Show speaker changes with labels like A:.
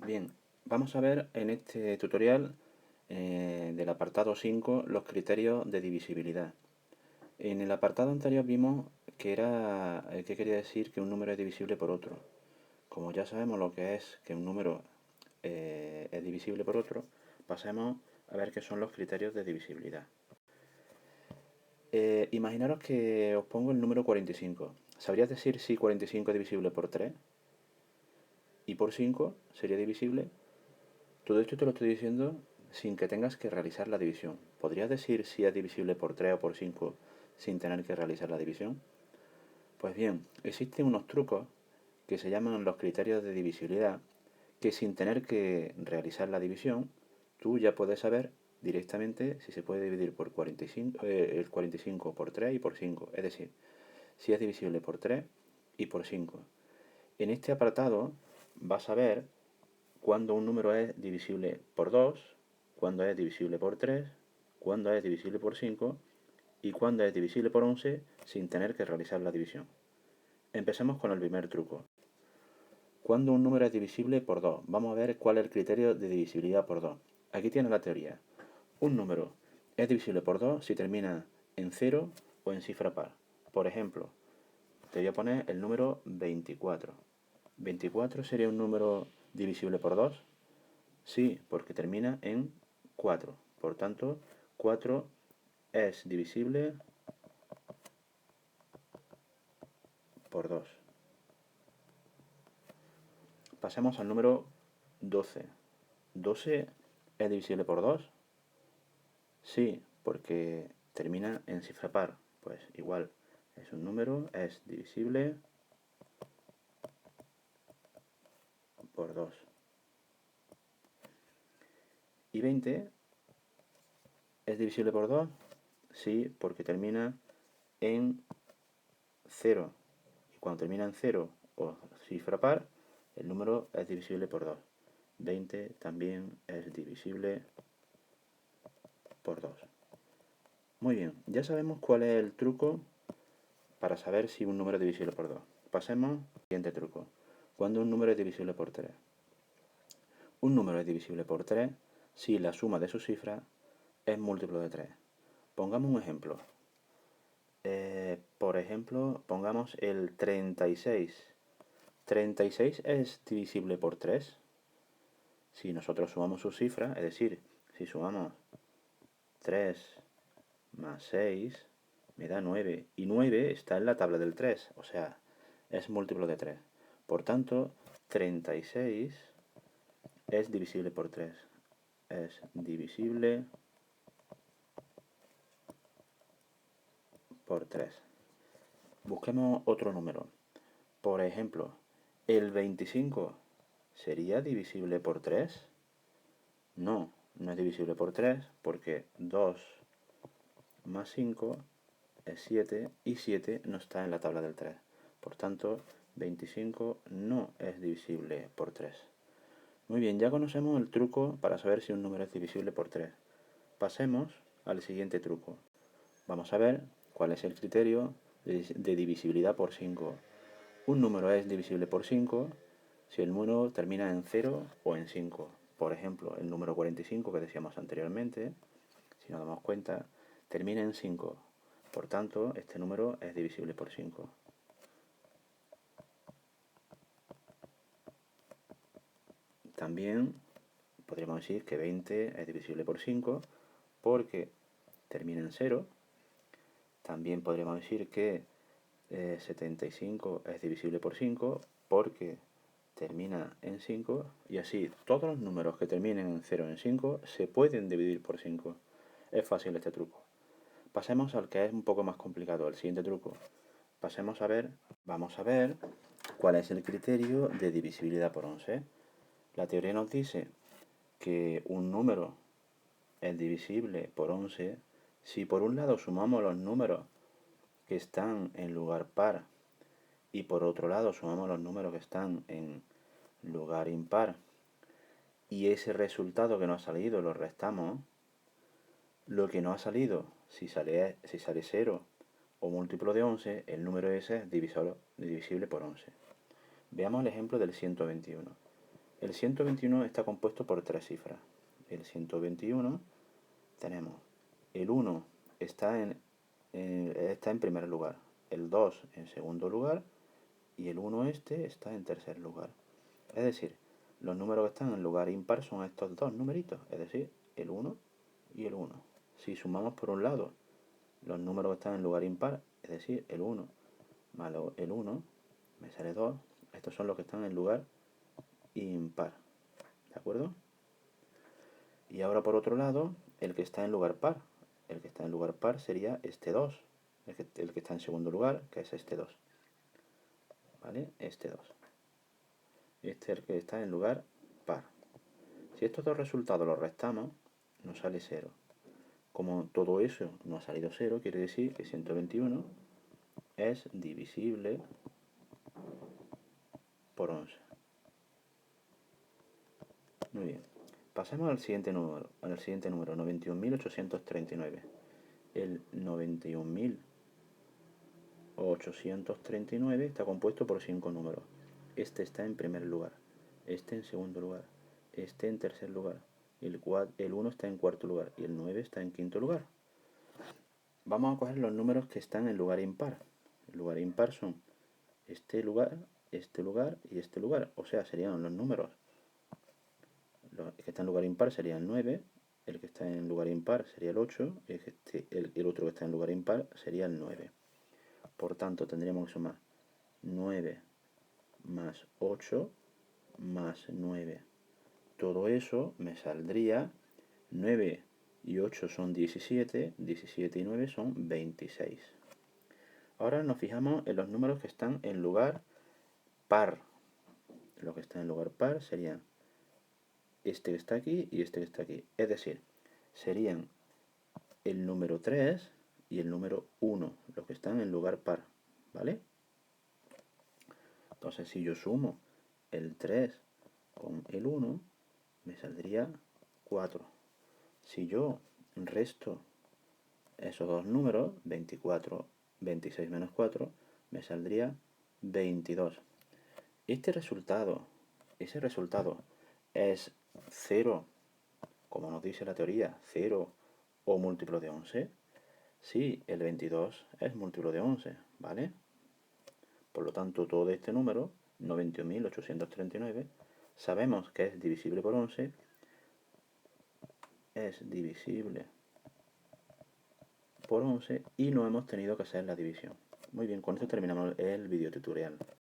A: Bien, vamos a ver en este tutorial del apartado 5 los criterios de divisibilidad. En el apartado anterior vimos que qué quería decir que un número es divisible por otro. Como ya sabemos lo que es que un número es divisible por otro, pasemos a ver qué son los criterios de divisibilidad. Imaginaros que os pongo el número 45. ¿Sabrías decir si 45 es divisible por 3? ¿Y por 5 sería divisible? Todo esto te lo estoy diciendo sin que tengas que realizar la división. ¿Podrías decir si es divisible por 3 o por 5 sin tener que realizar la división? Pues bien, existen unos trucos que se llaman los criterios de divisibilidad, que sin tener que realizar la división, tú ya puedes saber directamente si se puede dividir por 45, el 45 por 3 y por 5. Es decir, si es divisible por 3 y por 5. En este apartado vas a ver cuando un número es divisible por 2, cuando es divisible por 3, cuando es divisible por 5 y cuando es divisible por 11 sin tener que realizar la división. Empecemos con el primer truco. Cuando un número es divisible por 2, vamos a ver cuál es el criterio de divisibilidad por 2. Aquí tienes la teoría. Un número es divisible por 2 si termina en 0 o en cifra par. Por ejemplo, te voy a poner el número 24. ¿24 sería un número divisible por 2? Sí, porque termina en 4. Por tanto, 4 es divisible por 2. Pasemos al número 12. ¿12 es divisible por 2? Sí, porque termina en cifra par. Pues igual, es un número, es divisible por 2. ¿Y 20 es divisible por 2? Sí, porque termina en 0. Y cuando termina en 0 o cifra par, el número es divisible por 2. 20 también es divisible por 2. Muy bien, ya sabemos cuál es el truco para saber si un número es divisible por 2. Pasemos al siguiente truco. Cuando un número es divisible por 3. Un número es divisible por 3 si la suma de sus cifras es múltiplo de 3. Pongamos un ejemplo. Por ejemplo, pongamos el 36. ¿36 es divisible por 3? Si nosotros sumamos sus cifras, es decir, si sumamos 3 más 6 me da 9. Y 9 está en la tabla del 3, o sea, es múltiplo de 3. Por tanto, 36 es divisible por 3. Es divisible por 3. Busquemos otro número. Por ejemplo, ¿el 25 sería divisible por 3? No, no es divisible por 3 porque 2 más 5 es 7 y 7 no está en la tabla del 3. Por tanto, 25 no es divisible por 3. Muy bien, ya conocemos el truco para saber si un número es divisible por 3. Pasemos al siguiente truco. Vamos a ver cuál es el criterio de divisibilidad por 5. Un número es divisible por 5 si el número termina en 0 o en 5. Por ejemplo, el número 45 que decíamos anteriormente, si nos damos cuenta, termina en 5. Por tanto, este número es divisible por 5. También podríamos decir que 20 es divisible por 5 porque termina en 0. También podríamos decir que 75 es divisible por 5 porque termina en 5 y así todos los números que terminen en 0 o en 5 se pueden dividir por 5. Es fácil este truco. Pasemos al que es un poco más complicado, el siguiente truco. Vamos a ver cuál es el criterio de divisibilidad por 11. La teoría nos dice que un número es divisible por 11 si por un lado sumamos los números que están en lugar par y por otro lado sumamos los números que están en lugar impar y ese resultado que nos ha salido lo restamos, lo que nos ha salido, si sale 0 o múltiplo de 11, el número ese es divisible por 11. Veamos el ejemplo del 121. El 121 está compuesto por 3 cifras. El 121 tenemos el 1 está en primer lugar, el 2 en segundo lugar y el 1 está en tercer lugar. Es decir, los números que están en lugar impar son estos dos numeritos, es decir, el 1 y el 1. Si sumamos por un lado los números que están en lugar impar, es decir, el 1 más el 1, me sale 2. Estos son los que están en lugar impar. ¿De acuerdo? Y ahora por otro lado, el que está en lugar par. El que está en lugar par sería este 2. El que está en segundo lugar, que es este 2. ¿Vale? Este 2. Este es el que está en lugar par. Si estos dos resultados los restamos, nos sale 0. Como todo eso no ha salido 0, quiere decir que 121 es divisible por 11. Muy bien. Pasemos al siguiente número, 91.839. El 91.839 está compuesto por 5 números. Este está en primer lugar, este en segundo lugar, este en tercer lugar, el 1 está en cuarto lugar y el 9 está en quinto lugar. Vamos a coger los números que están en lugar impar. El lugar impar son este lugar y este lugar. O sea, serían los números. El que está en lugar impar sería el 9, el que está en lugar impar sería el 8 y el otro que está en lugar impar sería el 9. Por tanto, tendríamos que sumar 9 más 8 más 9. Todo eso me saldría 9 y 8 son 17, 17 y 9 son 26. Ahora nos fijamos en los números que están en lugar par. Los que están en lugar par serían este que está aquí y este que está aquí. Es decir, serían el número 3 y el número 1, los que están en lugar par. ¿Vale? Entonces, si yo sumo el 3 con el 1, me saldría 4. Si yo resto esos dos números, 24, 26 menos 4, me saldría 22. Ese resultado es 0, como nos dice la teoría, 0 o múltiplo de 11. Sí, el 22 es múltiplo de 11, ¿vale? Por lo tanto, todo este número, 91.839, sabemos que es divisible por 11, es divisible por 11 y no hemos tenido que hacer la división. Muy bien, con esto terminamos el video tutorial.